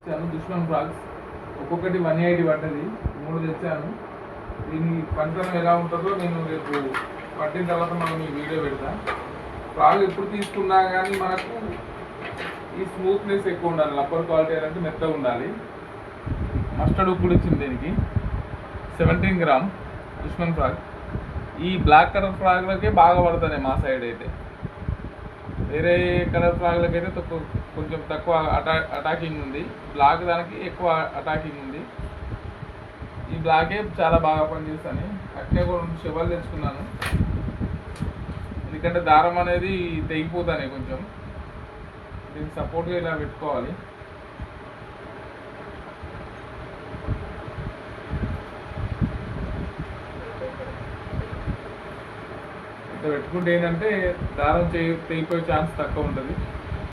Dushman frogs ఒక్కొక్కటి 180 పడ్డది. 3 తెచ్చాను. దీని పనితనం ఎలా ఉంటుందో నేను రేపు పట్టిన తర్వాత మనం ఈ వీడియో పెడతా. ఫ్రాగ్ ఎప్పుడు తీసుకున్నా కానీ మనకు ఈ స్మూత్నెస్ ఎక్కువ ఉండాలి. రబ్బర్ క్వాలిటీ అంటే మెత్తగా ఉండాలి. మస్టర్డ్ ఉప్పు ఇచ్చింది దీనికి 17 గ్రామ్ దుష్మన్ ఫ్రాగ్. ఈ బ్లాక్ కలర్ ఫ్రాగ్లకే బాగా పడుతుంది మా సైడ్ అయితే. వేరే కలర్ ఫ్రాగ్లకి అయితే కొంచెం తక్కువ అటాకింగ్ ఉంది. బ్లాక్ దానికి ఎక్కువ అటాకింగ్ ఉంది. ఈ బ్లాకే చాలా బాగా పనిచేస్తాను. అట్నే కూడా 2 చెవులు తెచ్చుకున్నాను. ఎందుకంటే దారం అనేది తెగిపోతానే కొంచెం. దీనికి సపోర్ట్గా ఇలా పెట్టుకోవాలి. పెట్టుకుంటే ఏంటంటే దారం తెగిపోయే ఛాన్స్ తక్కువ ఉంటుంది.